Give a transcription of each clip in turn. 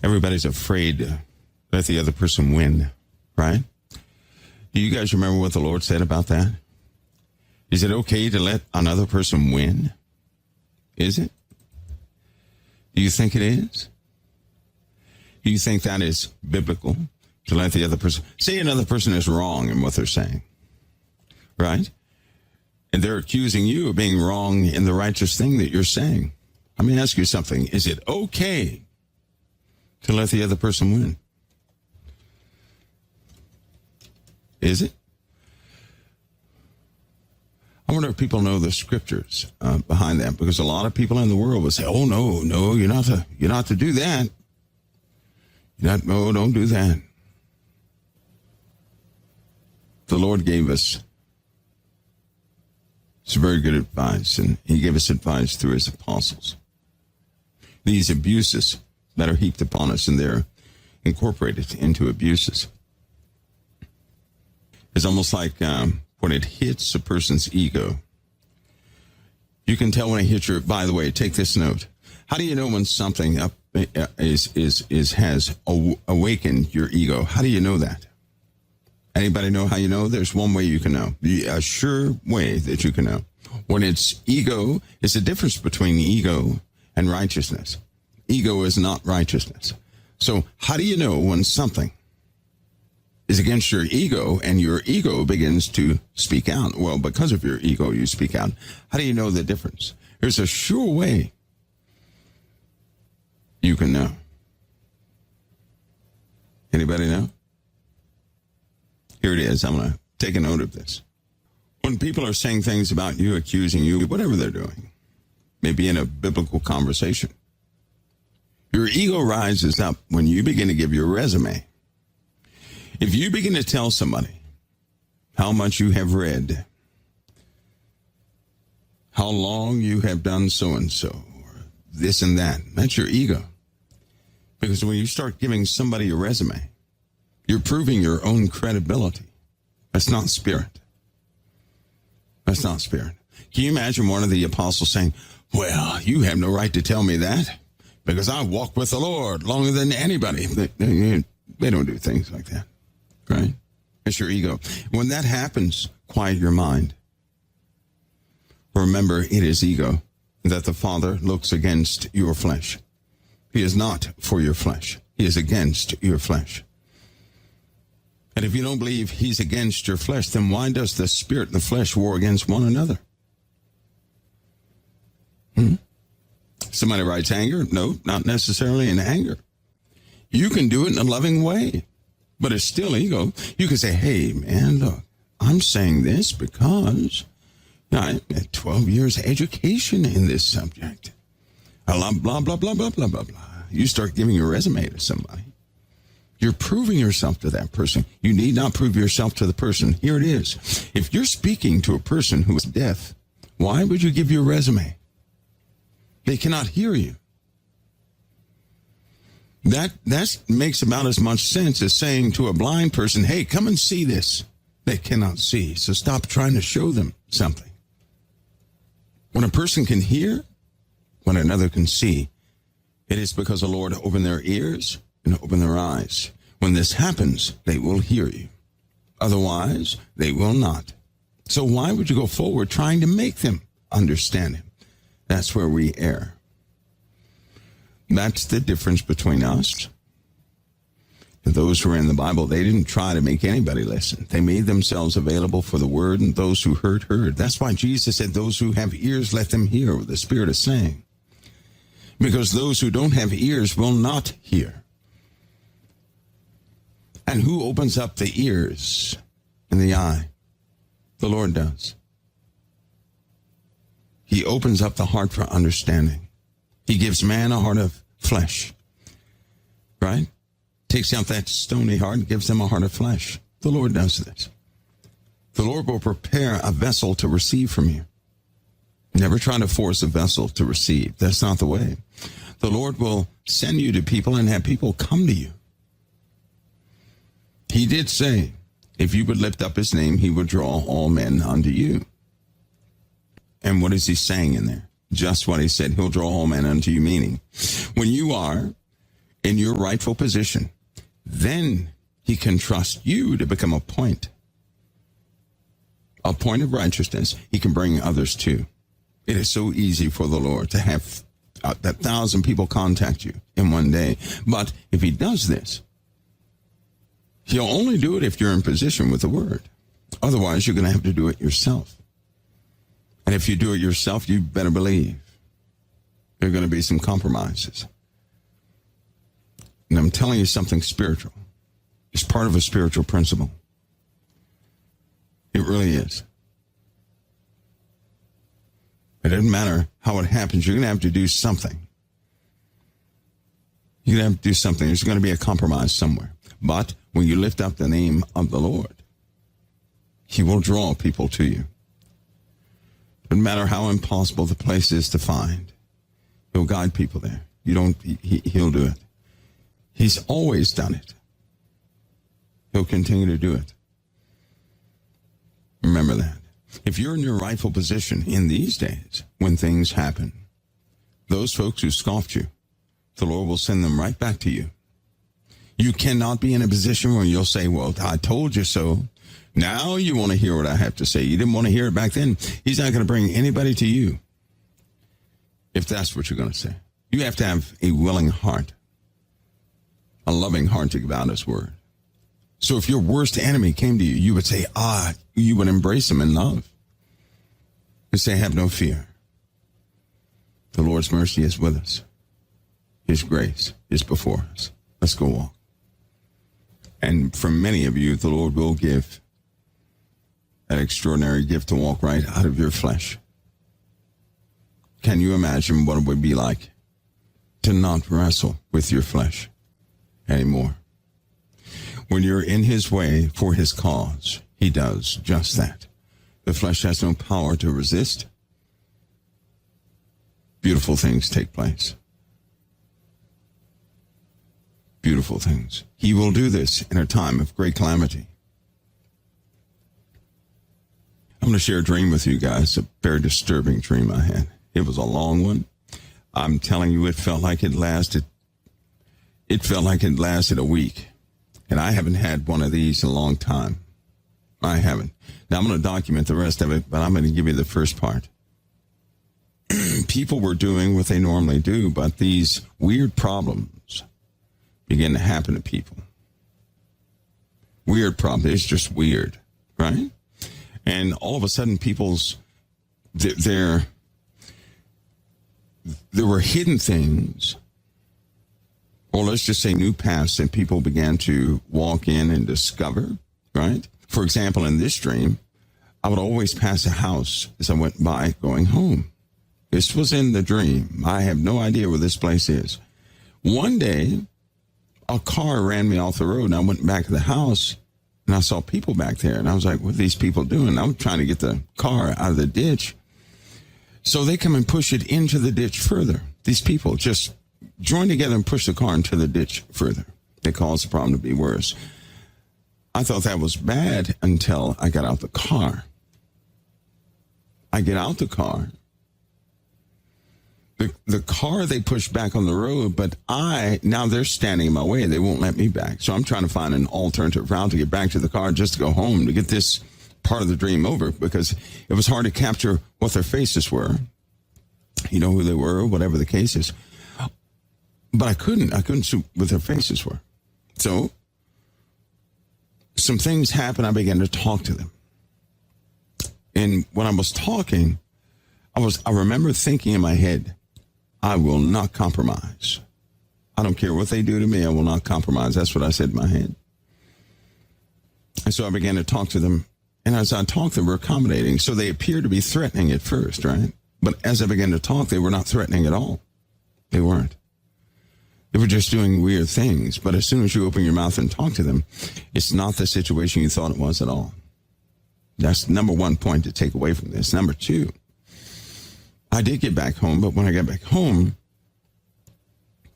Everybody's afraid to let the other person win, right? Do you guys remember what the Lord said about that? Is it okay to let another person win? Is it? Do you think it is? Do you think that is biblical to let the other person say another person is wrong in what they're saying, right? And they're accusing you of being wrong in the righteous thing that you're saying. Let me ask you something. Is it okay to let the other person win? Is it? I wonder if people know the scriptures behind that, because a lot of people in the world will say, "Oh no, you're not to do that. No, don't do that." The Lord gave us some very good advice, and He gave us advice through His apostles. These abuses that are heaped upon us, and they're incorporated into abuses. It's almost like when it hits a person's ego. You can tell when it hits your. By the way, take this note. How do you know when something has awakened your ego? How do you know that? Anybody know how you know? There's one way you can know. A sure way that you can know. When it's ego, it's the difference between ego and righteousness. Ego is not righteousness. So how do you know when something is against your ego and your ego begins to speak out? Well, because of your ego, you speak out. How do you know the difference? There's a sure way you can know. Anybody know? Here it is. I'm going to take a note of this. When people are saying things about you, accusing you, whatever they're doing, maybe in a biblical conversation, your ego rises up when you begin to give your resume. If you begin to tell somebody how much you have read, how long you have done so-and-so, or this and that, that's your ego. Because when you start giving somebody a resume, you're proving your own credibility. That's not spirit. That's not spirit. Can you imagine one of the apostles saying, "Well, you have no right to tell me that, because I walk with the Lord longer than anybody"? They don't do things like that, right? It's your ego. When that happens, quiet your mind. Remember, it is ego that the Father looks against your flesh. He is not for your flesh. He is against your flesh. And if you don't believe He's against your flesh, then why does the spirit and the flesh war against one another? Somebody writes anger. No, not necessarily in anger. You can do it in a loving way, but it's still ego. You can say, "Hey, man, look, I'm saying this because I had 12 years education in this subject. Blah, blah, blah, blah, blah, blah, blah, blah." You start giving your resume to somebody. You're proving yourself to that person. You need not prove yourself to the person. Here it is. If you're speaking to a person who is deaf, why would you give your resume? They cannot hear you. That makes about as much sense as saying to a blind person, "Hey, come and see this." They cannot see, so stop trying to show them something. When a person can hear, when another can see, it is because the Lord opened their ears and open their eyes. When this happens, they will hear you. Otherwise, they will not. So why would you go forward trying to make them understand Him? That's where we err. That's the difference between us and those who are in the Bible. They didn't try to make anybody listen. They made themselves available for the word, and those who heard. That's why Jesus said, "Those who have ears, let them hear what the Spirit is saying." Because those who don't have ears will not hear. And who opens up the ears and the eye? The Lord does. He opens up the heart for understanding. He gives man a heart of flesh, right? Takes out that stony heart and gives them a heart of flesh. The Lord does this. The Lord will prepare a vessel to receive from you. Never try to force a vessel to receive. That's not the way. The Lord will send you to people and have people come to you. He did say, if you would lift up His name, He would draw all men unto you. And what is He saying in there? Just what He said. He'll draw all men unto you, meaning when you are in your rightful position, then he can trust you to become a point of righteousness. He can bring others to. It is so easy for the Lord to have 1,000 people contact you in one day. But if he does this, he'll only do it if you're in position with the word. Otherwise, you're going to have to do it yourself. And if you do it yourself, you better believe there are going to be some compromises. And I'm telling you something spiritual. It's part of a spiritual principle. It really is. It doesn't matter how it happens. You're going to have to do something. You're going to have to do something. There's going to be a compromise somewhere. But when you lift up the name of the Lord, he will draw people to you. No matter how impossible the place is to find, he'll guide people there. He'll do it. He's always done it. He'll continue to do it. Remember that. If you're in your rightful position in these days, when things happen, those folks who scoffed you, the Lord will send them right back to you. You cannot be in a position where you'll say, well, I told you so. Now you want to hear what I have to say. You didn't want to hear it back then. He's not going to bring anybody to you if that's what you're going to say. You have to have a willing heart, a loving heart to give out his word. So if your worst enemy came to you, you would say, you would embrace him in love. And say, have no fear. The Lord's mercy is with us. His grace is before us. Let's go walk. And for many of you, the Lord will give that extraordinary gift to walk right out of your flesh. Can you imagine what it would be like to not wrestle with your flesh anymore? When you're in his way for his cause, he does just that. The flesh has no power to resist. Beautiful things take place. Beautiful things. He will do this in a time of great calamity. I'm going to share a dream with you guys, a very disturbing dream I had. It was a long one. I'm telling you, it felt like it lasted a week. And I haven't had one of these in a long time. I haven't. Now, I'm going to document the rest of it, but I'm going to give you the first part. People were doing what they normally do, but these weird problems begin to happen to people. Weird problem. It's just weird, right? And all of a sudden, there were hidden things, or let's just say new paths that people began to walk in and discover, right? For example, in this dream, I would always pass a house as I went by going home. This was in the dream. I have no idea where this place is. One day, a car ran me off the road, and I went back to the house, and I saw people back there, and I was like, what are these people doing? I'm trying to get the car out of the ditch. So they come and push it into the ditch further. These people just join together and push the car into the ditch further. They caused the problem to be worse. I thought that was bad until I got out the car. I get out the car. The car they pushed back on the road, but now they're standing in my way. They won't let me back. So I'm trying to find an alternative route to get back to the car just to go home to get this part of the dream over, because it was hard to capture what their faces were. You know who they were, whatever the case is. But I couldn't see what their faces were. So some things happened. I began to talk to them. And when I was talking, I remember thinking in my head, I will not compromise. I don't care what they do to me. I will not compromise. That's what I said in my head. And so I began to talk to them. And as I talked, they were accommodating. So they appeared to be threatening at first, right? But as I began to talk, they were not threatening at all. They weren't. They were just doing weird things. But as soon as you open your mouth and talk to them, it's not the situation you thought it was at all. That's number one point to take away from this. Number two, I did get back home, but when I got back home,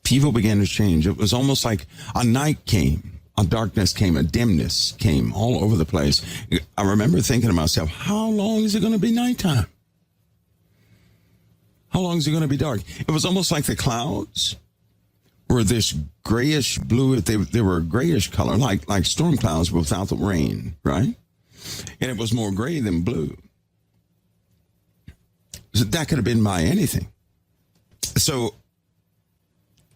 people began to change. It was almost like a night came, a darkness came, a dimness came all over the place. I remember thinking to myself, how long is it going to be nighttime? How long is it going to be dark? It was almost like the clouds were this grayish blue. They were a grayish color, like storm clouds without the rain, right? And it was more gray than blue. So that could have been by anything. So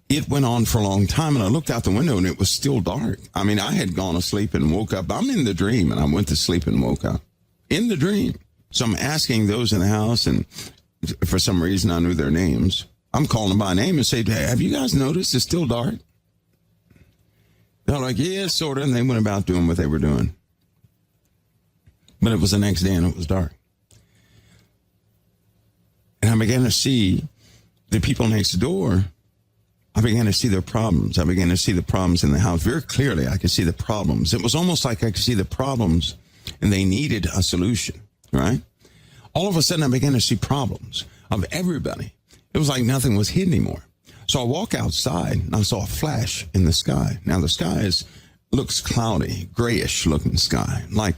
it went on for a long time, and I looked out the window, and it was still dark. I mean, I had gone to sleep and woke up. I'm in the dream, and I went to sleep and woke up in the dream. So I'm asking those in the house, and for some reason I knew their names. I'm calling them by name and say, hey, have you guys noticed it's still dark? They're like, yeah, sort of. And they went about doing what they were doing. But it was the next day and it was dark. And I began to see the people next door. I began to see their problems. I began to see the problems in the house. Very clearly, I could see the problems. It was almost like I could see the problems and they needed a solution, right? All of a sudden, I began to see problems of everybody. It was like nothing was hid anymore. So I walk outside and I saw a flash in the sky. Now the sky looks cloudy, grayish looking sky, like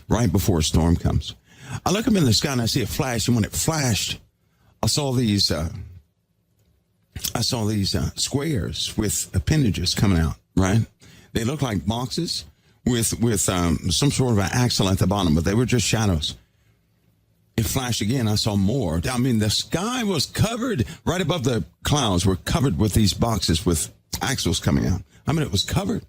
right before a storm comes. I look up in the sky and I see a flash, and when it flashed, I saw these squares with appendages coming out, right? They look like boxes with some sort of an axle at the bottom, but they were just shadows. It flashed again. I saw more. I mean, the sky was covered, right above the clouds were covered with these boxes with axles coming out. I mean, it was covered.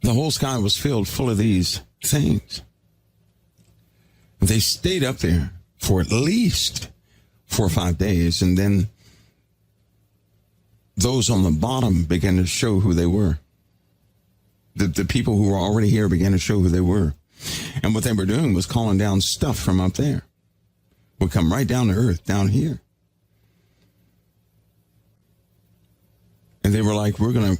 The whole sky was full of these things. They stayed up there for at least 4 or 5 days, and then those on the bottom began to show who they were. The people who were already here began to show who they were. And what they were doing was calling down stuff from up there. Would come right down to earth, down here. And they were like, we're gonna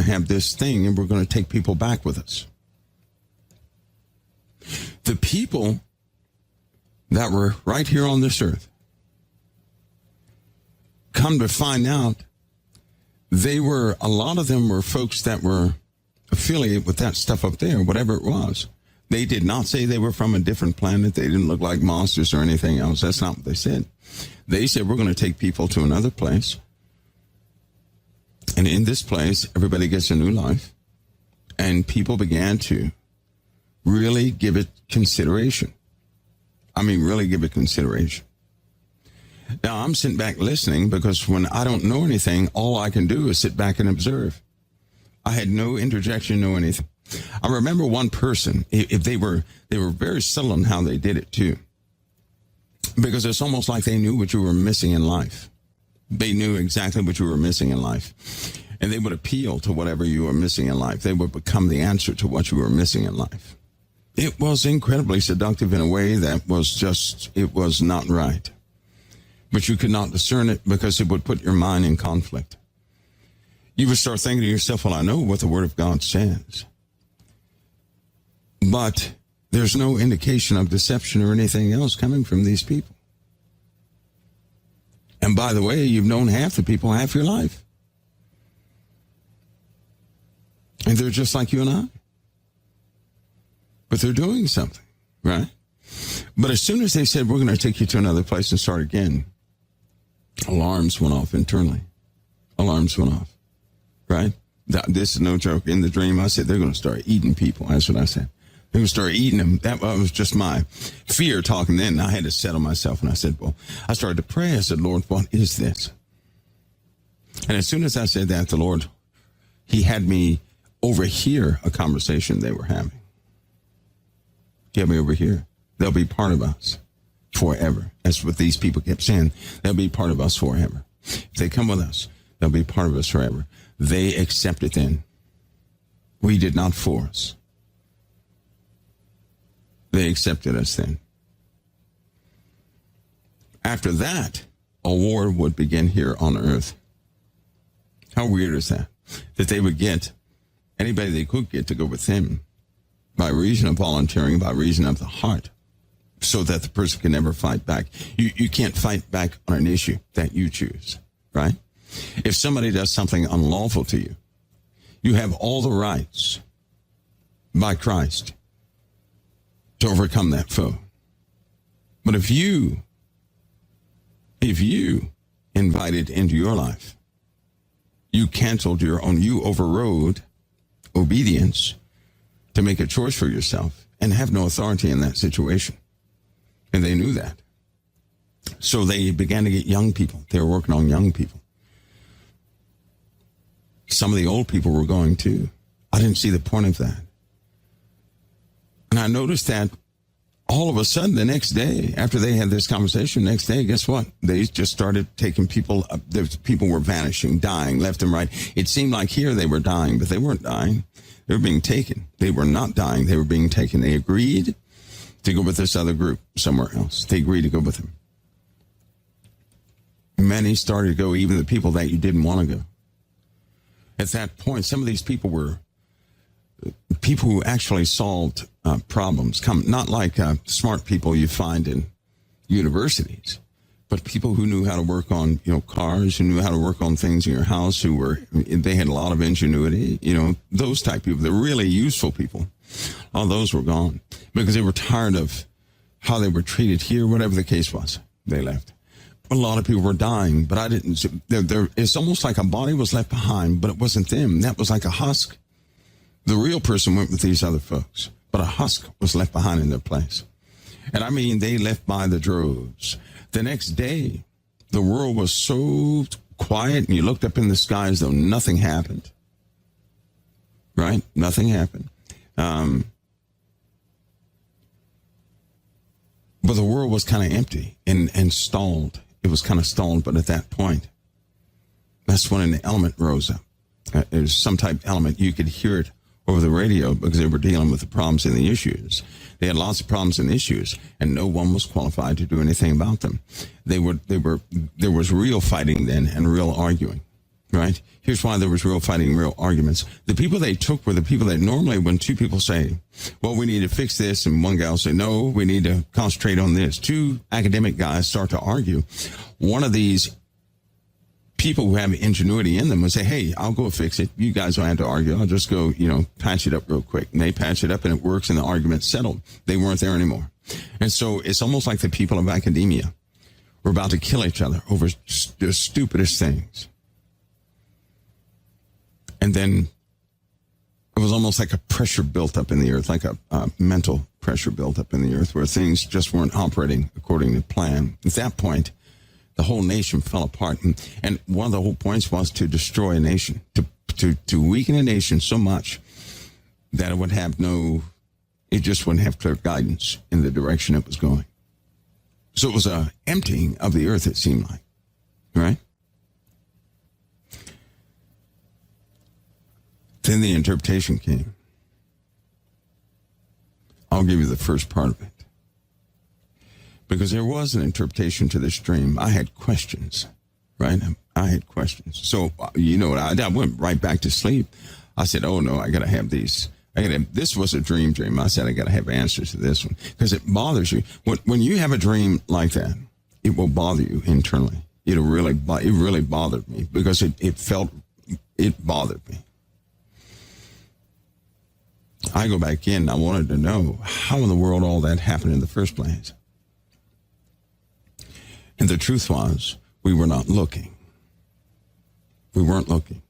have this thing, and we're gonna take people back with us. The people that were right here on this earth, come to find out, a lot of them were folks that were affiliated with that stuff up there, whatever it was. They did not say they were from a different planet. They didn't look like monsters or anything else. That's not what they said. They said, we're going to take people to another place. And in this place, everybody gets a new life. And people began to really give it consideration. I mean, really give it consideration. Now, I'm sitting back listening because when I don't know anything, all I can do is sit back and observe. I had no interjection, no anything. I remember one person, if they were very subtle in how they did it too, because it's almost like they knew what you were missing in life. They knew exactly what you were missing in life, and they would appeal to whatever you were missing in life. They would become the answer to what you were missing in life. It was incredibly seductive in a way that it was not right. But you could not discern it because it would put your mind in conflict. You would start thinking to yourself, well, I know what the Word of God says. But there's no indication of deception or anything else coming from these people. And by the way, you've known half the people half your life. And they're just like you and I. But they're doing something, right? But as soon as they said, we're going to take you to another place and start again, alarms went off internally. Alarms went off. Right? This is no joke. In the dream, I said, they're going to start eating people. That's what I said. They're going to start eating them. That was just my fear talking then. I had to settle myself. And I said, well, I started to pray. I said, Lord, what is this? And as soon as I said that, the Lord, he had me overhear a conversation they were having. He had me overhear. They'll be part of us forever. That's what these people kept saying. They'll be part of us forever. If they come with us, they'll be part of us forever. They accepted then. We did not force. They accepted us then. After that, a war would begin here on earth. How weird is that? That they would get anybody they could get to go with them by reason of volunteering, by reason of the heart, so that the person can never fight back. You can't fight back on an issue that you choose, right? If somebody does something unlawful to you, you have all the rights by Christ to overcome that foe. But if you if you invited into your life, you canceled your own, you overrode obedience to make a choice for yourself and have no authority in that situation. And they knew that. So they began to get young people. They were working on young people. Some of the old people were going too. I didn't see the point of that. And I noticed that all of a sudden the next day, after they had this conversation, next day, guess what? They just started taking people, people were vanishing, dying left and right. It seemed like here they were dying, but they weren't dying. They were being taken. They were not dying. They were being taken. They agreed to go with this other group somewhere else. They agreed to go with them. Many started to go, even the people that you didn't want to go. At that point, some of these people were people who actually solved problems, not like smart people you find in universities, but people who knew how to work on, cars, who knew how to work on things in your house, they had a lot of ingenuity, those type of people, the really useful people. All those were gone because they were tired of how they were treated here, whatever the case was. They left. A lot of people were dying, but I didn't. It's almost like a body was left behind, but it wasn't them. That was like a husk. The real person went with these other folks, but a husk was left behind in their place. And I mean, they left by the droves. The next day, the world was so quiet, and you looked up in the sky as though nothing happened. Right? Nothing happened. But the world was kind of empty and stalled. It was kind of stalled, but at that point, that's when an element rose up. It was some type of element. You could hear it over the radio because they were dealing with the problems and the issues. They had lots of problems and issues, and no one was qualified to do anything about them. There was real fighting then and real arguing, right? Here's why there was real fighting, real arguments. The people they took were the people that normally, when two people say, well, we need to fix this, and one guy will say, no, we need to concentrate on this. Two academic guys start to argue. One of these people who have ingenuity in them will say, hey, I'll go fix it. You guys don't have to argue. I'll just go, patch it up real quick. And they patch it up and it works and the argument's settled. They weren't there anymore. And so it's almost like the people of academia were about to kill each other over the stupidest things. And then it was almost like a pressure built up in the earth, like a mental pressure built up in the earth where things just weren't operating according to plan. At that point, the whole nation fell apart. And one of the whole points was to destroy a nation, to weaken a nation so much that it would have it just wouldn't have clear guidance in the direction it was going. So it was a emptying of the earth, it seemed like, right? Then the interpretation came. I'll give you the first part of it. Because there was an interpretation to this dream. I had questions, right? I had questions. So, I went right back to sleep. I said, oh, no, I got to have these. This was a dream. I said, I got to have answers to this one. Because it bothers you. When you have a dream like that, it will bother you internally. It really bothered me because it bothered me. I go back in. I wanted to know how in the world all that happened in the first place. And the truth was, we were not looking. We weren't looking.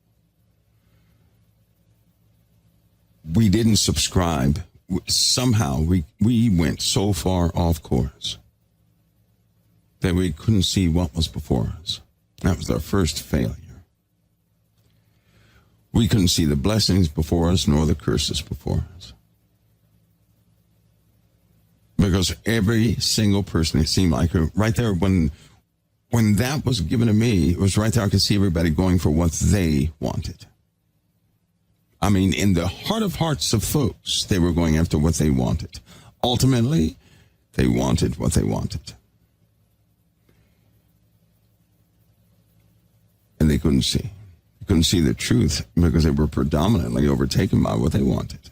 We didn't subscribe. Somehow we went so far off course that we couldn't see what was before us. That was our first failure. We couldn't see the blessings before us nor the curses before us. Because every single person, it seemed like, right there, when that was given to me, it was right there I could see everybody going for what they wanted. I mean, in the heart of hearts of folks, they were going after what they wanted. Ultimately, they wanted what they wanted. And they couldn't see. They couldn't see the truth because they were predominantly overtaken by what they wanted.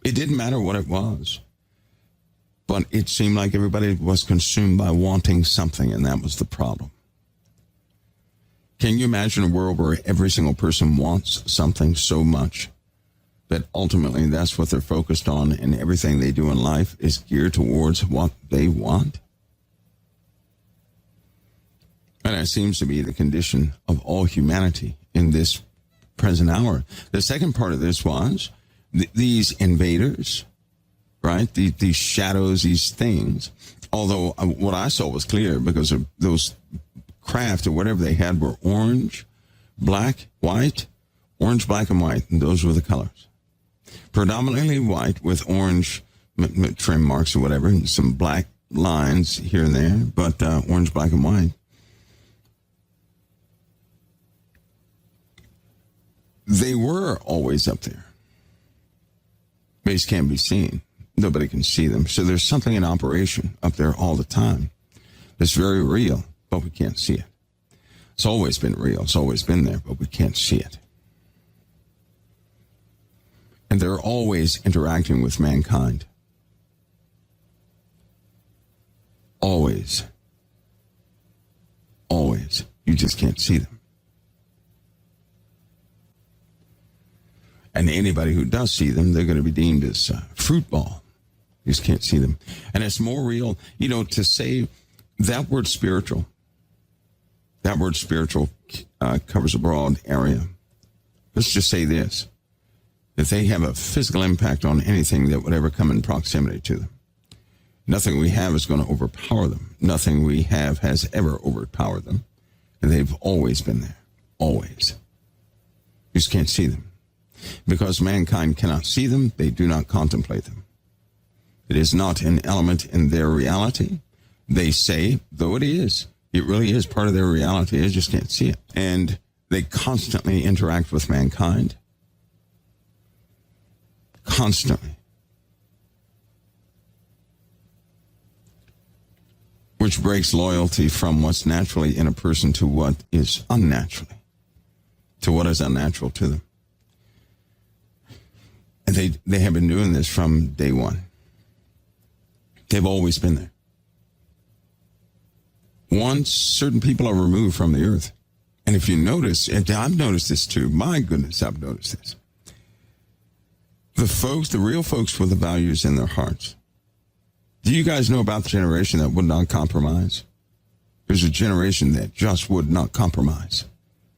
It didn't matter what it was. But it seemed like everybody was consumed by wanting something, and that was the problem. Can you imagine a world where every single person wants something so much that ultimately that's what they're focused on, and everything they do in life is geared towards what they want? And it seems to be the condition of all humanity in this present hour. The second part of this was these invaders, right? These shadows, these things. Although what I saw was clear because of those craft or whatever they had were orange, black, white, orange, black, and white. And those were the colors. Predominantly white with orange trim marks or whatever, and some black lines here and there, but orange, black, and white. They were always up there. Base can't be seen. Nobody can see them. So there's something in operation up there all the time that's very real, but we can't see it. It's always been real. It's always been there, but we can't see it. And they're always interacting with mankind. Always. Always. You just can't see them. And anybody who does see them, they're going to be deemed as fruit ball. You just can't see them. And it's more real, to say that word spiritual covers a broad area. Let's just say this, that they have a physical impact on anything that would ever come in proximity to them. Nothing we have is going to overpower them. Nothing we have has ever overpowered them. And they've always been there. Always. You just can't see them. Because mankind cannot see them, they do not contemplate them. It is not an element in their reality. They say, though it really is part of their reality, they just can't see it. And they constantly interact with mankind. Constantly. Which breaks loyalty from what's naturally in a person to what is unnaturally, to what is unnatural to them. And they have been doing this from day one. They've always been there. Once certain people are removed from the earth, and if you notice, and I've noticed this too, my goodness, I've noticed this. The real folks with the values in their hearts. Do you guys know about the generation that would not compromise? There's a generation that just would not compromise.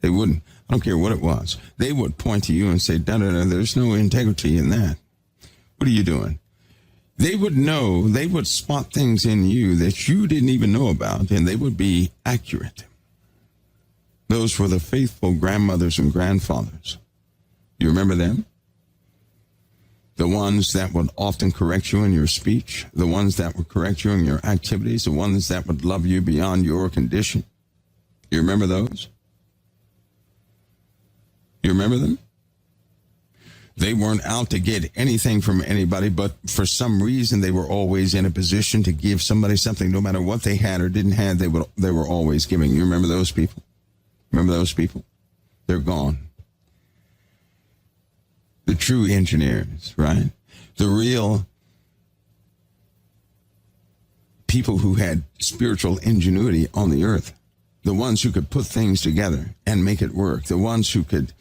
They wouldn't. I don't care what it was. They would point to you and say, there's no integrity in that. What are you doing? They would know, they would spot things in you that you didn't even know about, and they would be accurate. Those were the faithful grandmothers and grandfathers. You remember them? The ones that would often correct you in your speech, the ones that would correct you in your activities, the ones that would love you beyond your condition. You remember those? You remember them? They weren't out to get anything from anybody, but for some reason they were always in a position to give somebody something, no matter what they had or didn't have, they were always giving. You remember those people? Remember those people? They're gone. The true engineers, right? The real people who had spiritual ingenuity on the earth. The ones who could put things together and make it work. The ones who could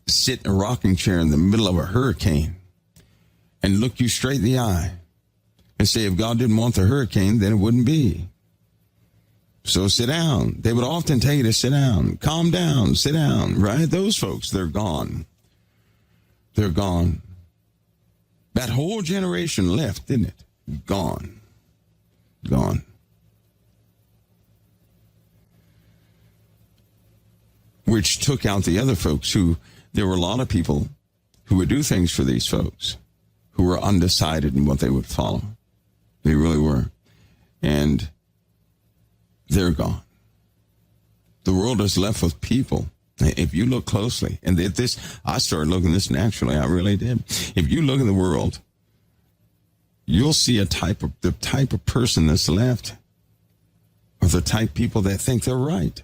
sit in a rocking chair in the middle of a hurricane and look you straight in the eye and say, if God didn't want the hurricane, then it wouldn't be. So sit down. They would often tell you to sit down, calm down, sit down, right? Those folks, they're gone. They're gone. That whole generation left, didn't it? Gone. Gone. Which took out the other folks there were a lot of people who would do things for these folks who were undecided in what they would follow. They really were. And they're gone. The world is left with people. If you look closely, and I started looking at this naturally, I really did. If you look at the world, you'll see the type of person that's left are the type of people that think they're right.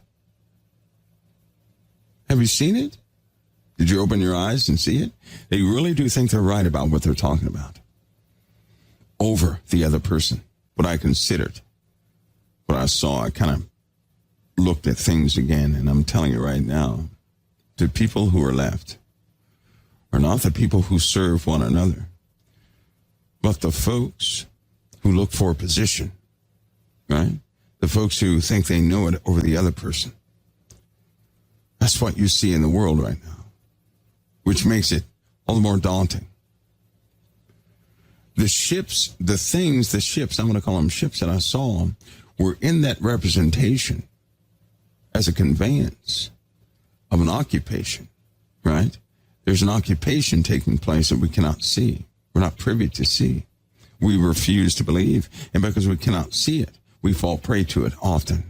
Have you seen it? Did you open your eyes and see it? They really do think they're right about what they're talking about. Over the other person, what I considered, what I saw, I kind of looked at things again, and I'm telling you right now, the people who are left are not the people who serve one another, but the folks who look for a position, right? The folks who think they know it over the other person. That's what you see in the world right now, which makes it all the more daunting. The ships, I'm going to call them ships that I saw, were in that representation as a conveyance of an occupation, right? There's an occupation taking place that we cannot see. We're not privy to see. We refuse to believe. And because we cannot see it, we fall prey to it often.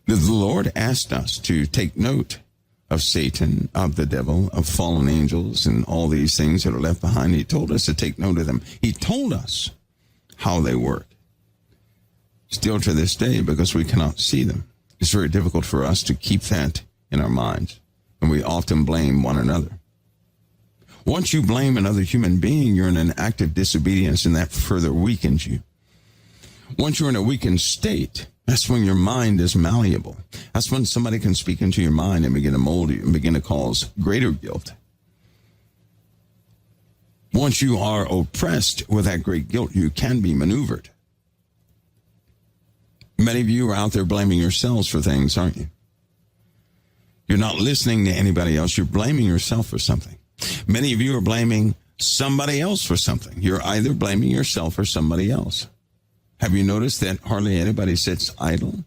The Lord asked us to take note of Satan, of the devil, of fallen angels, and all these things that are left behind. He told us to take note of them. He told us how they work. Still to this day, because we cannot see them, it's very difficult for us to keep that in our minds. And we often blame one another. Once you blame another human being, you're in an act of disobedience, and that further weakens you. Once you're in a weakened state, that's when your mind is malleable. That's when somebody can speak into your mind and begin to mold you and begin to cause greater guilt. Once you are oppressed with that great guilt, you can be maneuvered. Many of you are out there blaming yourselves for things, aren't you? You're not listening to anybody else. You're blaming yourself for something. Many of you are blaming somebody else for something. You're either blaming yourself or somebody else. Have you noticed that hardly anybody sits idle?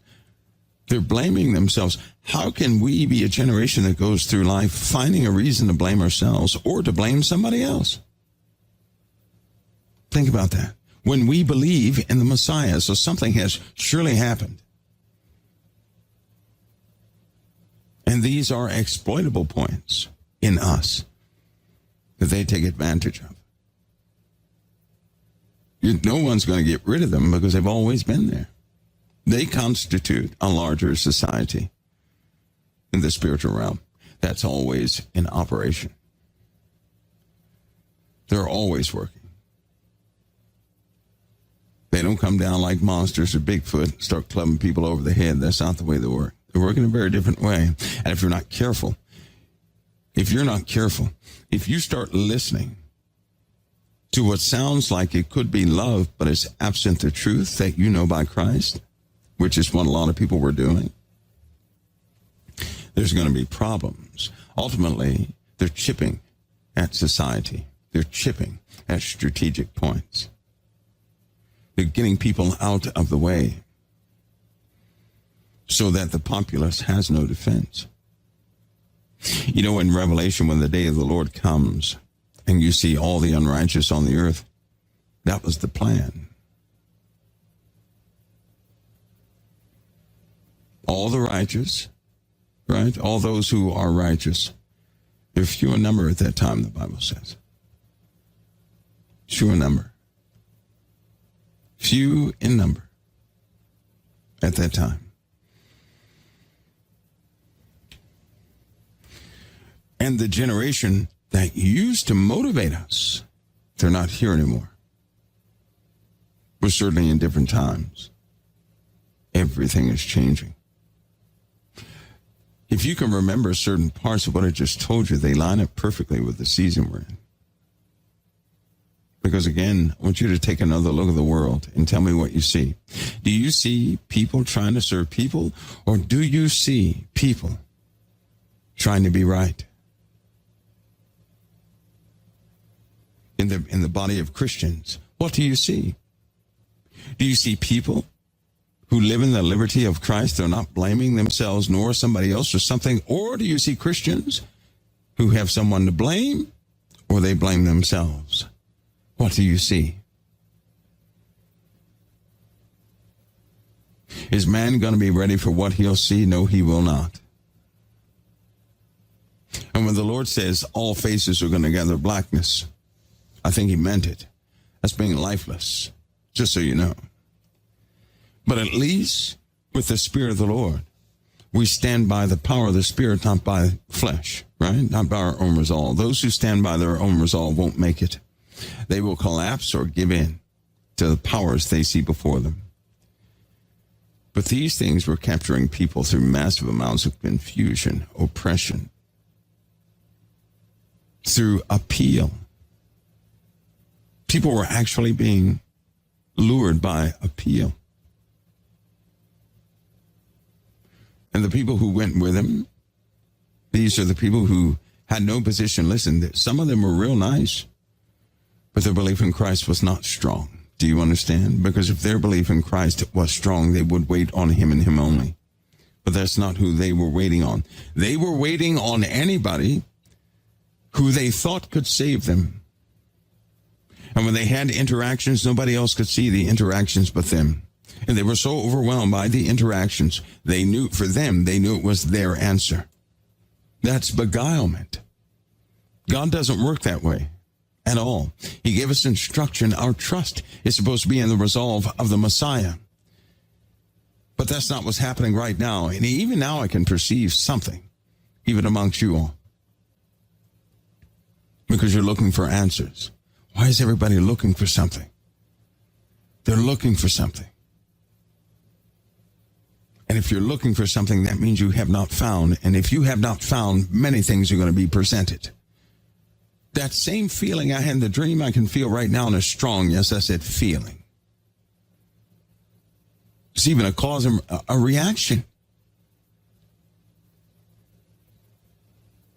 They're blaming themselves. How can we be a generation that goes through life finding a reason to blame ourselves or to blame somebody else? Think about that. When we believe in the Messiah, so something has surely happened. And these are exploitable points in us that they take advantage of. No one's going to get rid of them because they've always been there. They constitute a larger society in the spiritual realm. That's always in operation. They're always working. They don't come down like monsters or Bigfoot and start clubbing people over the head. That's not the way they work. They work in a very different way. And if you're not careful, if you start listening to what sounds like it could be love, but it's absent the truth that you know by Christ, which is what a lot of people were doing, there's going to be problems. Ultimately, they're chipping at society. They're chipping at strategic points. They're getting people out of the way so that the populace has no defense. You know, in Revelation, when the day of the Lord comes and you see all the unrighteous on the earth, that was the plan. All the righteous, right? All those who are righteous, they're few in number at that time, the Bible says. Few in number. Few in number at that time. And the generation that used to motivate us, they're not here anymore. We're certainly in different times. Everything is changing. If you can remember certain parts of what I just told you, they line up perfectly with the season we're in. Because again, I want you to take another look at the world and tell me what you see. Do you see people trying to serve people, or do you see people trying to be right? In the body of Christians, what do you see? Do you see people who live in the liberty of Christ? They're not blaming themselves nor somebody else or something. Or do you see Christians who have someone to blame, or they blame themselves? What do you see? Is man going to be ready for what he'll see? No, he will not. And when the Lord says all faces are going to gather blackness, I think he meant it. That's being lifeless, just so you know. But at least with the Spirit of the Lord, we stand by the power of the Spirit, not by flesh, right? Not by our own resolve. Those who stand by their own resolve won't make it. They will collapse or give in to the powers they see before them. But these things were capturing people through massive amounts of confusion, oppression, through appeal. People were actually being lured by appeal. And the people who went with him, these are the people who had no position. Listen, some of them were real nice, but their belief in Christ was not strong. Do you understand? Because if their belief in Christ was strong, they would wait on him and him only. But that's not who they were waiting on. They were waiting on anybody who they thought could save them. And when they had interactions, nobody else could see the interactions but them. And they were so overwhelmed by the interactions, they knew it was their answer. That's beguilement. God doesn't work that way at all. He gave us instruction. Our trust is supposed to be in the resolve of the Messiah. But that's not what's happening right now. And even now I can perceive something, even amongst you all. Because you're looking for answers. Why is everybody looking for something? They're looking for something. And if you're looking for something, that means you have not found. And if you have not found, many things are going to be presented. That same feeling I had in the dream, I can feel right now in a strong, yes, I said feeling. It's even a cause, a reaction.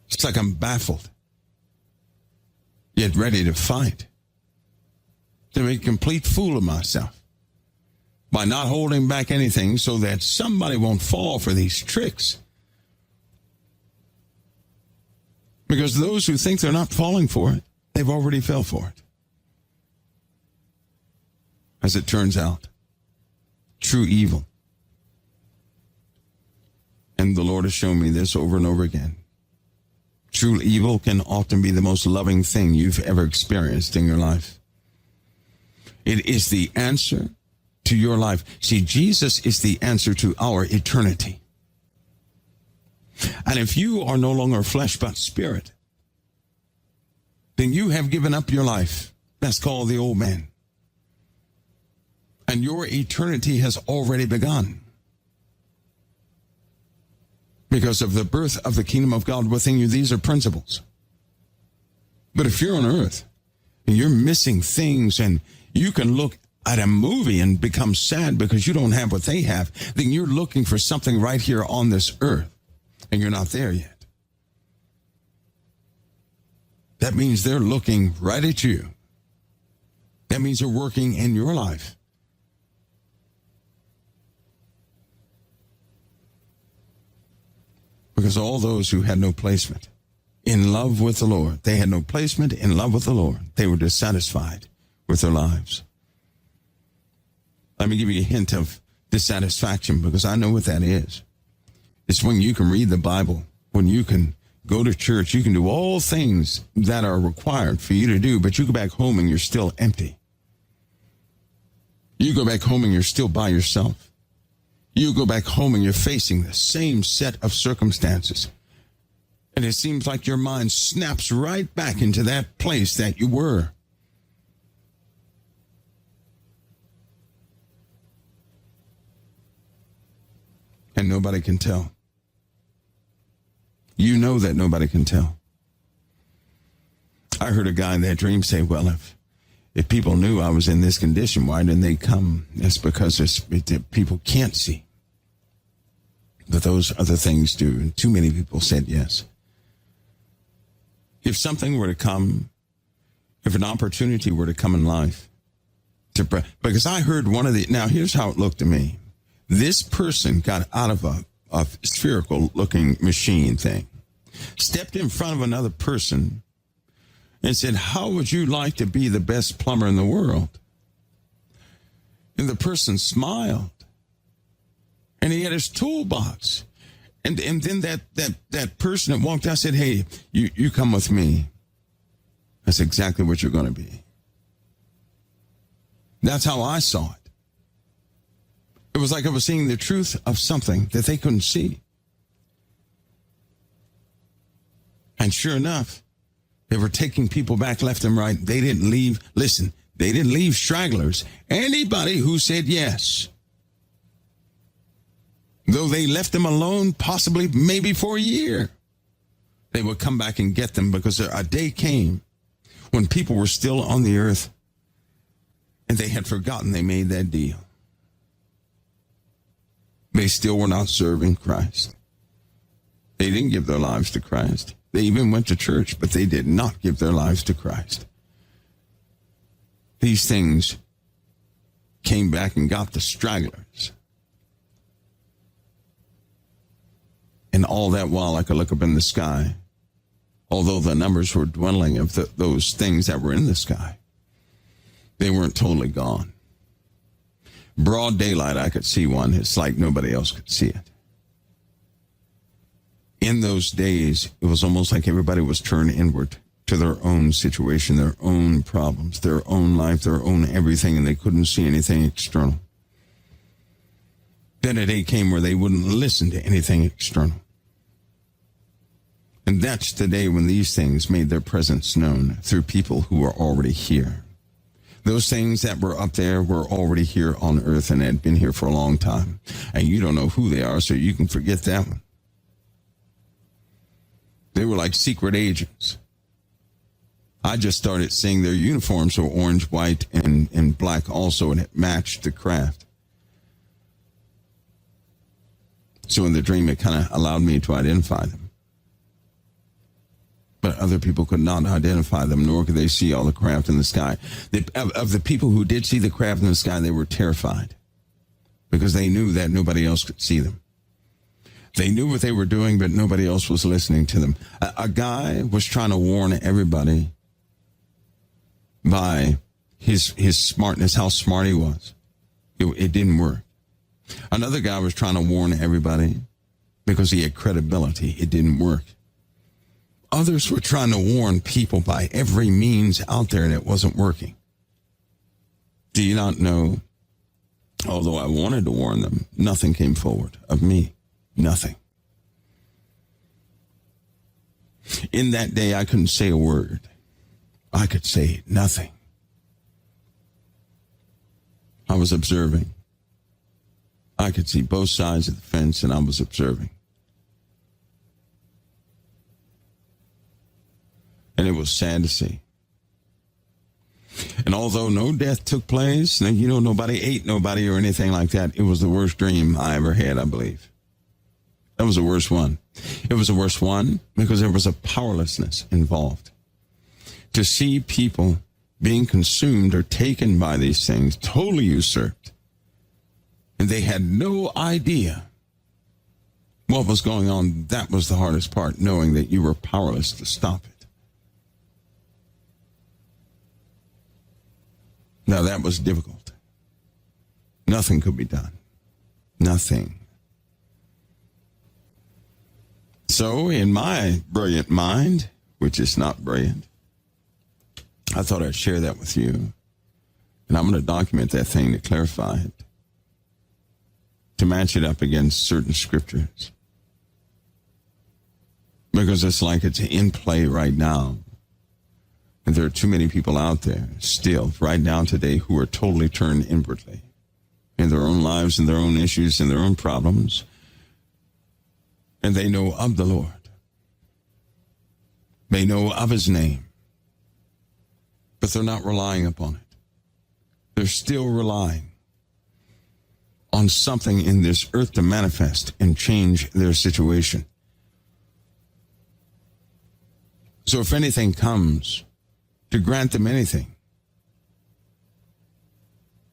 It's like I'm baffled, yet ready to fight, to make a complete fool of myself by not holding back anything so that somebody won't fall for these tricks. Because those who think they're not falling for it, they've already fell for it. As it turns out, true evil. And the Lord has shown me this over and over again. True evil can often be the most loving thing you've ever experienced in your life. It is the answer to your life. See, Jesus is the answer to our eternity. And if you are no longer flesh but spirit, then you have given up your life. That's called the old man. And your eternity has already begun. Because of the birth of the kingdom of God within you. These are principles. But if you're on earth and you're missing things, and you can look at a movie and become sad because you don't have what they have, then you're looking for something right here on this earth, and you're not there yet. That means they're looking right at you. That means they're working in your life. Because all those who had no placement in love with the Lord, they had no placement in love with the Lord. They were dissatisfied with their lives. Let me give you a hint of dissatisfaction, because I know what that is. It's when you can read the Bible, when you can go to church, you can do all things that are required for you to do, but you go back home and you're still empty. You go back home and you're still by yourself. You go back home and you're facing the same set of circumstances. And it seems like your mind snaps right back into that place that you were. And nobody can tell. You know that nobody can tell. I heard a guy in that dream say, well, if people knew I was in this condition, why didn't they come? It's because people can't see. But those other things do. And too many people said yes. If something were to come, if an opportunity were to come in life, because I heard now here's how it looked to me. This person got out of a spherical looking machine thing, stepped in front of another person and said, how would you like to be the best plumber in the world? And the person smiled. And he had his toolbox. And then that person that walked out said, hey, you come with me. That's exactly what you're going to be. That's how I saw it. It was like I was seeing the truth of something that they couldn't see. And sure enough, they were taking people back left and right. They didn't leave. Listen, they didn't leave stragglers. Anybody who said yes. Though they left them alone, possibly maybe for a year, they would come back and get them, because a day came when people were still on the earth and they had forgotten they made that deal. They still were not serving Christ. They didn't give their lives to Christ. They even went to church, but they did not give their lives to Christ. These things came back and got the stragglers. And all that while I could look up in the sky, although the numbers were dwindling of those things that were in the sky, they weren't totally gone. Broad daylight, I could see one. It's like nobody else could see it. In those days, it was almost like everybody was turned inward to their own situation, their own problems, their own life, their own everything, and they couldn't see anything external. Then a day came where they wouldn't listen to anything external. And that's the day when these things made their presence known through people who were already here. Those things that were up there were already here on earth and had been here for a long time. And you don't know who they are, so you can forget that one. They were like secret agents. I just started seeing their uniforms were orange, white, and black also, and it matched the craft. So in the dream, it kind of allowed me to identify them. But other people could not identify them, nor could they see all the craft in the sky. Of the people who did see the craft in the sky, they were terrified because they knew that nobody else could see them. They knew what they were doing, but nobody else was listening to them. A guy was trying to warn everybody by his smartness, how smart he was. It didn't work. Another guy was trying to warn everybody because he had credibility. It didn't work. Others were trying to warn people by every means out there, and it wasn't working. Do you not know? Although I wanted to warn them, nothing came forward of me. Nothing. In that day, I couldn't say a word. I could say nothing. I was observing. I could see both sides of the fence, and I was observing. And it was sad to see. And although no death took place, nobody ate nobody or anything like that, it was the worst dream I ever had, I believe. That was the worst one. It was the worst one because there was a powerlessness involved. To see people being consumed or taken by these things, totally usurped, and they had no idea what was going on, that was the hardest part, knowing that you were powerless to stop it. Now, that was difficult. Nothing could be done. Nothing. So, in my brilliant mind, which is not brilliant, I thought I'd share that with you. And I'm going to document that thing to clarify it, to match it up against certain scriptures. Because it's like it's in play right now. And there are too many people out there still, right now today, who are totally turned inwardly in their own lives and their own issues and their own problems. And they know of the Lord. They know of his name. But they're not relying upon it. They're still relying on something in this earth to manifest and change their situation. So if anything comes to grant them anything,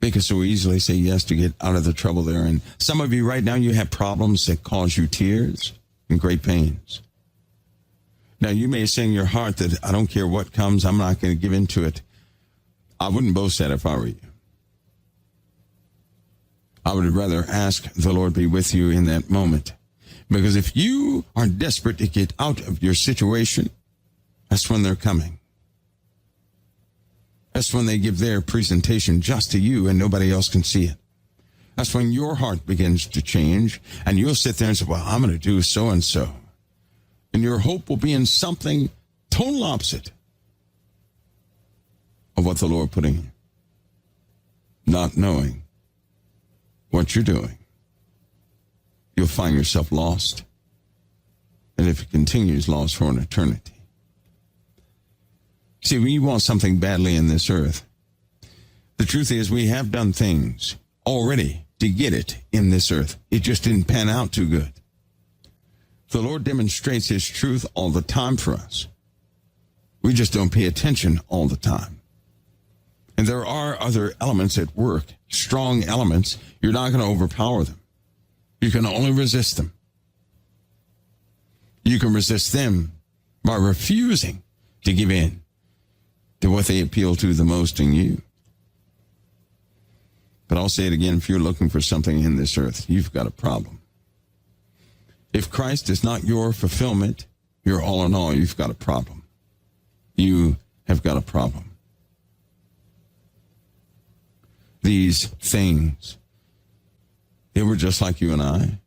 they can so easily say yes to get out of the trouble they're in. Some of you right now, you have problems that cause you tears and great pains. Now, you may say in your heart that I don't care what comes, I'm not going to give in to it. I wouldn't boast that if I were you. I would rather ask the Lord be with you in that moment. Because if you are desperate to get out of your situation, that's when they're coming. That's when they give their presentation just to you and nobody else can see it. That's when your heart begins to change and you'll sit there and say, well, I'm going to do so and so. And your hope will be in something total opposite of what the Lord put in you. Not knowing what you're doing, you'll find yourself lost. And if it continues, lost for an eternity. See, we want something badly in this earth. The truth is we have done things already to get it in this earth. It just didn't pan out too good. The Lord demonstrates his truth all the time for us. We just don't pay attention all the time. And there are other elements at work, strong elements. You're not going to overpower them. You can only resist them. You can resist them by refusing to give in to what they appeal to the most in you. But I'll say it again, if you're looking for something in this earth, you've got a problem. If Christ is not your fulfillment, you're all in all, you've got a problem. You have got a problem. These things, they were just like you and I.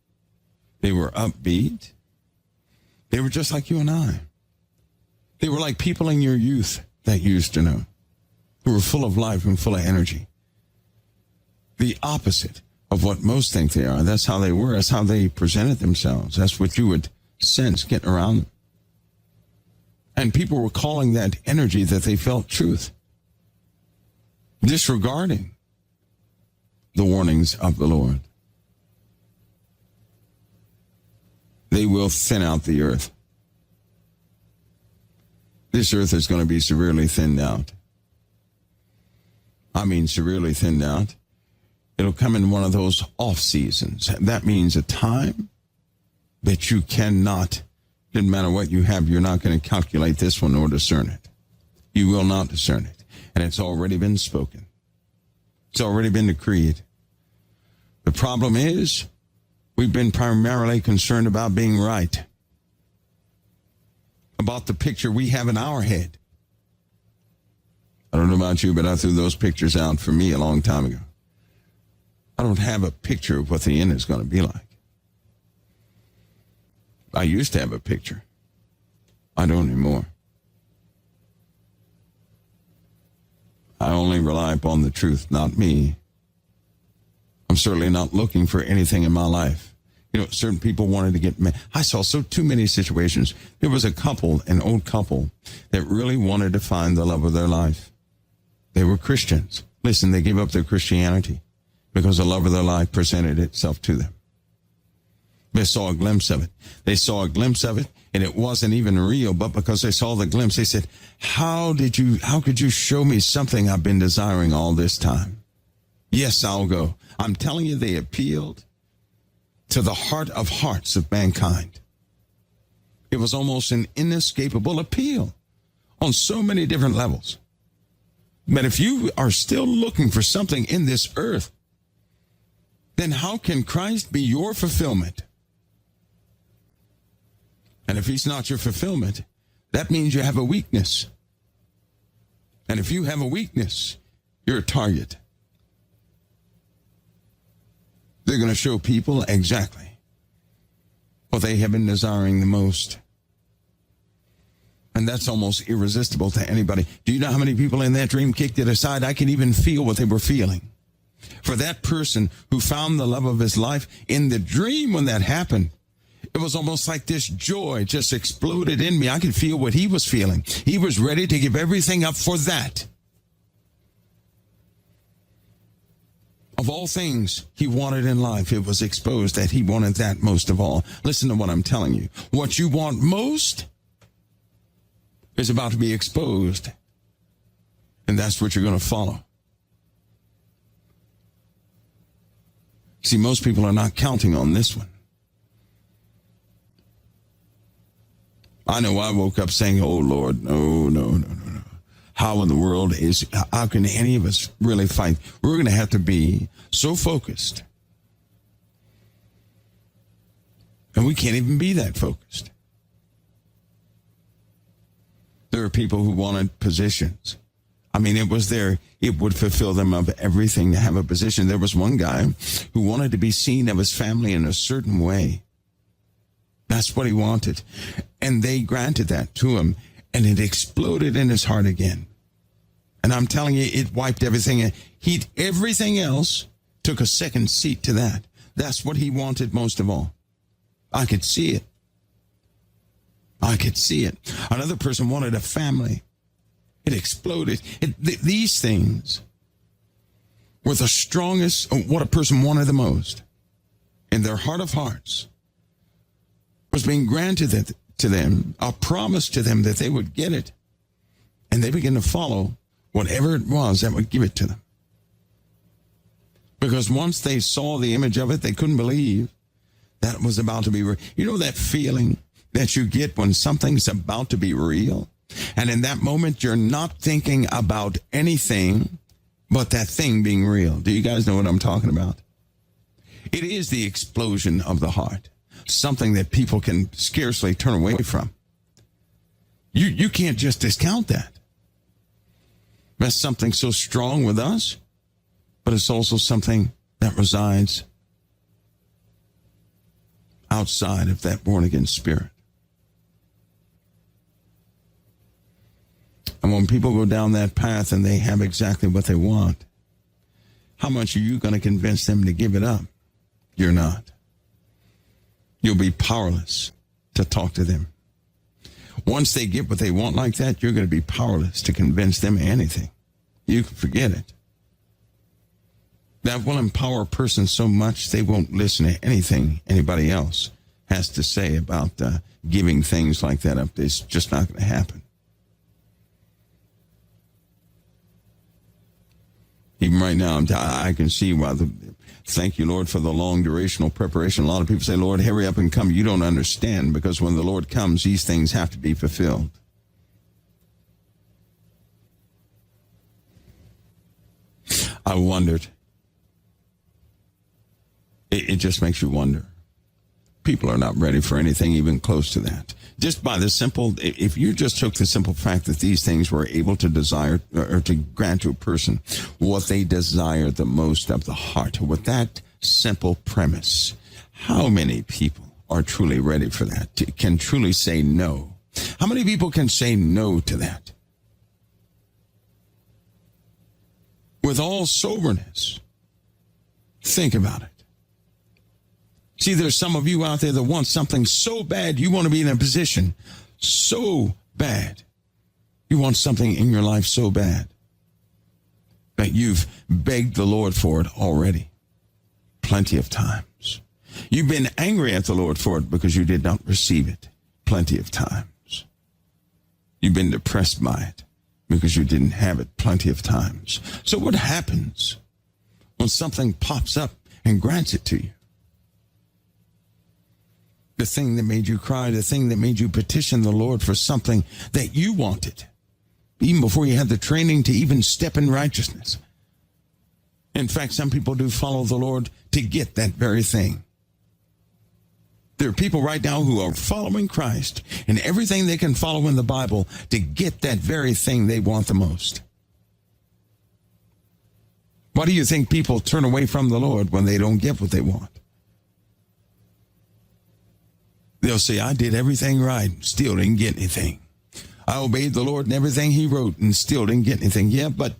They were upbeat. They were just like you and I. They were like people in your youth that you used to know, who were full of life and full of energy. The opposite of what most think they are. That's how they were. That's how they presented themselves. That's what you would sense getting around them. And people were calling that energy that they felt truth, disregarding the warnings of the Lord. They will thin out the earth. This earth is going to be severely thinned out. I mean, severely thinned out. It'll come in one of those off seasons. That means a time that you cannot, doesn't matter what you have, you're not going to calculate this one or discern it. You will not discern it. And it's already been spoken. It's already been decreed. The problem is, we've been primarily concerned about being right, about the picture we have in our head. I don't know about you, but I threw those pictures out for me a long time ago. I don't have a picture of what the end is going to be like. I used to have a picture. I don't anymore. I only rely upon the truth, not me. I'm certainly not looking for anything in my life. You know, certain people wanted to get married. I saw too many situations. There was a couple, an old couple, that really wanted to find the love of their life. They were Christians. Listen, they gave up their Christianity because the love of their life presented itself to them. They saw a glimpse of it. They saw a glimpse of it, and it wasn't even real, but because they saw the glimpse, they said, how could you show me something I've been desiring all this time? Yes, I'll go. I'm telling you, they appealed to the heart of hearts of mankind. It was almost an inescapable appeal on so many different levels. But if you are still looking for something in this earth, then how can Christ be your fulfillment? And if he's not your fulfillment, that means you have a weakness. And if you have a weakness, you're a target. They're going to show people exactly what they have been desiring the most. And that's almost irresistible to anybody. Do you know how many people in that dream kicked it aside? I can even feel what they were feeling. For that person who found the love of his life in the dream when that happened, it was almost like this joy just exploded in me. I could feel what he was feeling. He was ready to give everything up for that. Of all things he wanted in life, it was exposed that he wanted that most of all. Listen to what I'm telling you. What you want most is about to be exposed. And that's what you're going to follow. See, most people are not counting on this one. I know I woke up saying, oh, Lord, no. How in the world how can any of us really fight? We're going to have to be so focused. And we can't even be that focused. There are people who wanted positions. I mean, it would fulfill them of everything to have a position. There was one guy who wanted to be seen of his family in a certain way. That's what he wanted. And they granted that to him. And it exploded in his heart again. And I'm telling you, it wiped everything. Everything else took a second seat to that. That's what he wanted most of all. I could see it. Another person wanted a family. It exploded. These things were the strongest, what a person wanted the most in their heart of hearts was being granted to them, a promise to them that they would get it. And they began to follow whatever it was that would give it to them. Because once they saw the image of it, they couldn't believe that it was about to be real. You know that feeling that you get when something's about to be real? And in that moment, you're not thinking about anything but that thing being real. Do you guys know what I'm talking about? It is the explosion of the heart, something that people can scarcely turn away from. You can't just discount that. That's something so strong with us, but it's also something that resides outside of that born-again spirit. And when people go down that path and they have exactly what they want, how much are you going to convince them to give it up? You're not. You'll be powerless to talk to them. Once they get what they want like that, you're going to be powerless to convince them anything. You can forget it. That will empower a person so much they won't listen to anything anybody else has to say about giving things like that up. It's just not going to happen. Even right now, I can see why thank you, Lord, for the long durational preparation. A lot of people say, Lord, hurry up and come. You don't understand, because when the Lord comes, these things have to be fulfilled. I wondered. It just makes you wonder. People are not ready for anything even close to that. Just by the simple, if you just took the simple fact that these things were able to desire or to grant to a person what they desire the most of the heart, with that simple premise, how many people are truly ready for that, can truly say no? How many people can say no to that? With all soberness, think about it. See, there's some of you out there that want something so bad, you want to be in a position so bad. You want something in your life so bad that you've begged the Lord for it already plenty of times. You've been angry at the Lord for it because you did not receive it plenty of times. You've been depressed by it because you didn't have it plenty of times. So what happens when something pops up and grants it to you? The thing that made you cry, the thing that made you petition the Lord for something that you wanted, even before you had the training to even step in righteousness. In fact, some people do follow the Lord to get that very thing. There are people right now who are following Christ and everything they can follow in the Bible to get that very thing they want the most. Why do you think people turn away from the Lord when they don't get what they want? They'll say, I did everything right, still didn't get anything. I obeyed the Lord in everything he wrote and still didn't get anything. Yeah, but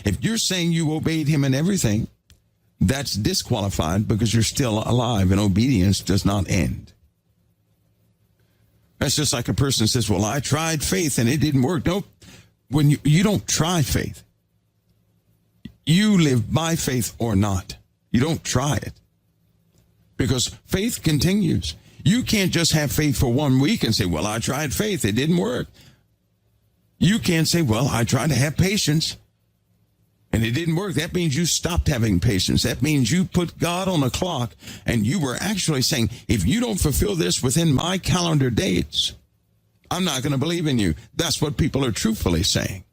if you're saying you obeyed him in everything, that's disqualified because you're still alive and obedience does not end. That's just like a person says, well, I tried faith and it didn't work. Nope. When you don't try faith. You live by faith or not. You don't try it. Because faith continues. You can't just have faith for 1 week and say, well, I tried faith. It didn't work. You can't say, well, I tried to have patience and it didn't work. That means you stopped having patience. That means you put God on a clock and you were actually saying, if you don't fulfill this within my calendar dates, I'm not going to believe in you. That's what people are truthfully saying.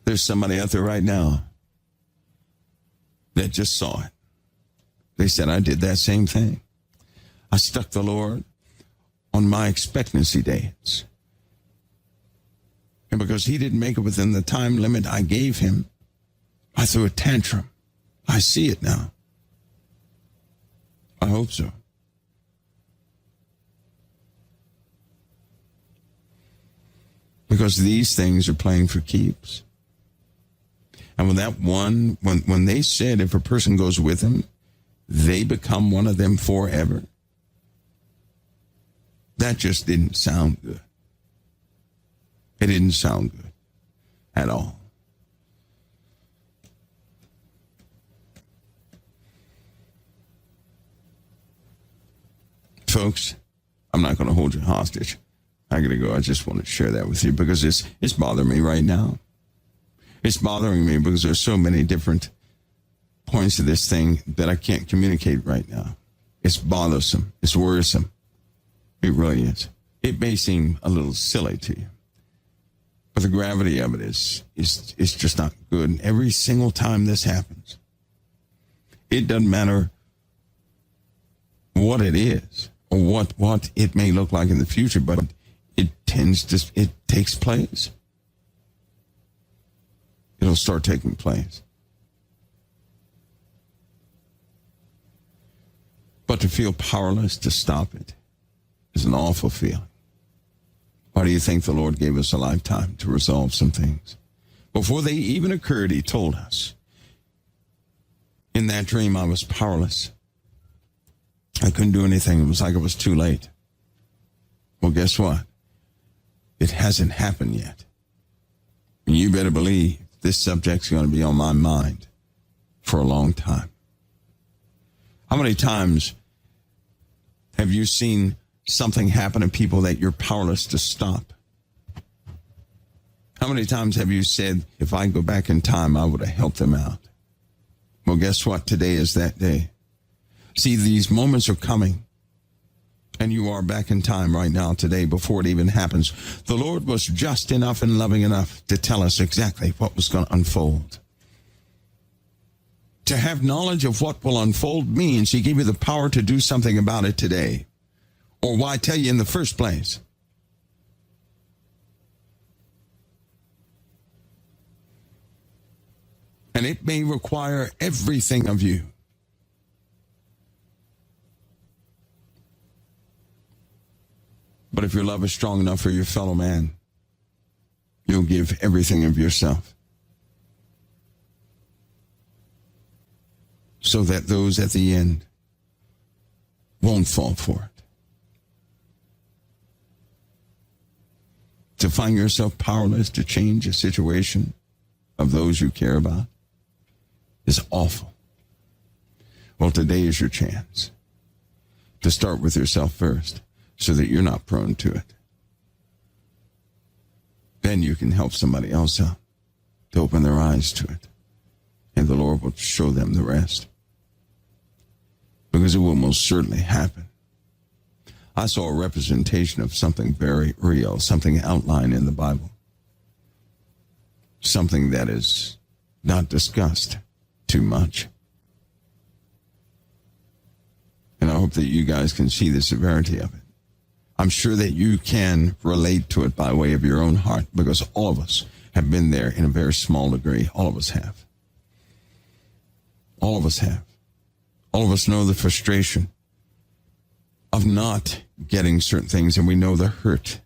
There's somebody out there right now that just saw it. They said, I did that same thing. I stuck the Lord on my expectancy dates. And because he didn't make it within the time limit I gave him, I threw a tantrum. I see it now. I hope so. Because these things are playing for keeps. And when that one, when they said if a person goes with him, they become one of them forever, that just didn't sound good. It didn't sound good at all. Folks, I'm not going to hold you hostage. I got to go. I just want to share that with you because it's bothering me right now. It's bothering me because there's so many different points to this thing that I can't communicate right now. It's bothersome. It's worrisome. It really is. It may seem a little silly to you, but the gravity of it is just not good. And every single time this happens, it doesn't matter what it is or what it may look like in the future, but it takes place. It'll start taking place. But to feel powerless to stop it is an awful feeling. Why do you think the Lord gave us a lifetime to resolve some things? Before they even occurred, he told us. In that dream, I was powerless. I couldn't do anything. It was like it was too late. Well, guess what? It hasn't happened yet. And you better believe this subject's going to be on my mind for a long time. How many times have you seen something happen to people that you're powerless to stop? How many times have you said, if I go back in time, I would have helped them out? Well, guess what? Today is that day. See, these moments are coming. And you are back in time right now today before it even happens. The Lord was just enough and loving enough to tell us exactly what was going to unfold. To have knowledge of what will unfold means he gave you the power to do something about it today. Or why tell you in the first place? And it may require everything of you. But if your love is strong enough for your fellow man, you'll give everything of yourself. So that those at the end won't fall for it. To find yourself powerless to change a situation of those you care about is awful. Well, today is your chance to start with yourself first so that you're not prone to it. Then you can help somebody else out to open their eyes to it. And the Lord will show them the rest. Because it will most certainly happen. I saw a representation of something very real, something outlined in the Bible. Something that is not discussed too much. And I hope that you guys can see the severity of it. I'm sure that you can relate to it by way of your own heart, because all of us have been there in a very small degree. All of us have. All of us have. All of us know the frustration of not getting certain things, and we know the hurt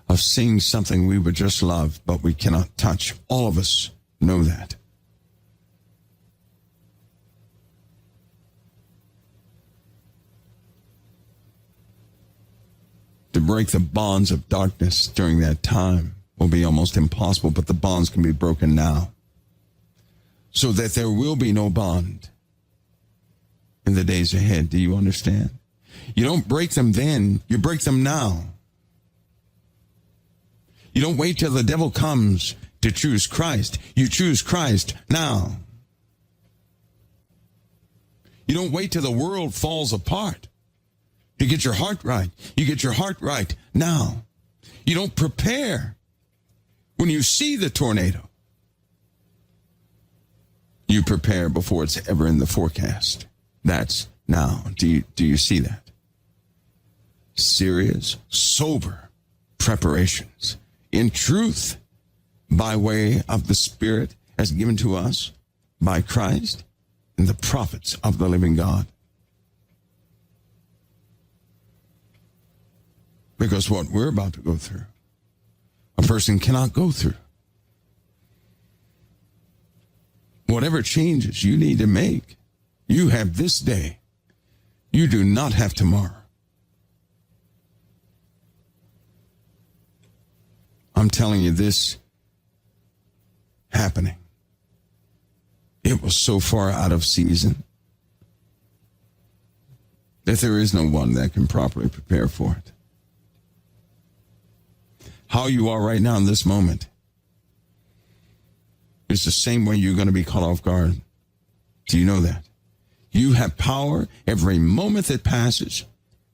of seeing something we would just love, but we cannot touch. All of us know that. To break the bonds of darkness during that time will be almost impossible, but the bonds can be broken now. So that there will be no bond in the days ahead. Do you understand? You don't break them then, you break them now. You don't wait till the devil comes to choose Christ. You choose Christ now. You don't wait till the world falls apart to get your heart right. You get your heart right now. You don't prepare when you see the tornado. You prepare before it's ever in the forecast. That's now. Do you see that? Serious, sober preparations in truth by way of the Spirit as given to us by Christ and the prophets of the living God. Because what we're about to go through, a person cannot go through. Whatever changes you need to make, you have this day. You do not have tomorrow. I'm telling you, this happening, it was so far out of season that there is no one that can properly prepare for it. How you are right now in this moment is the same way you're going to be caught off guard. Do you know that? You have power. Every moment that passes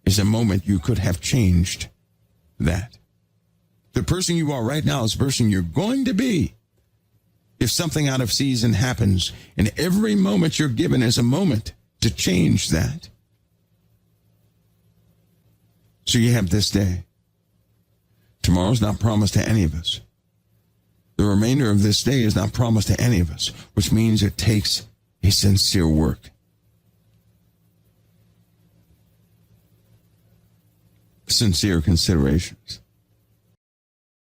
is a moment you could have changed that. The person you are right now is the person you're going to be if something out of season happens. And every moment you're given is a moment to change that. So you have this day. Tomorrow's not promised to any of us. The remainder of this day is not promised to any of us, which means it takes a sincere work. Sincere considerations.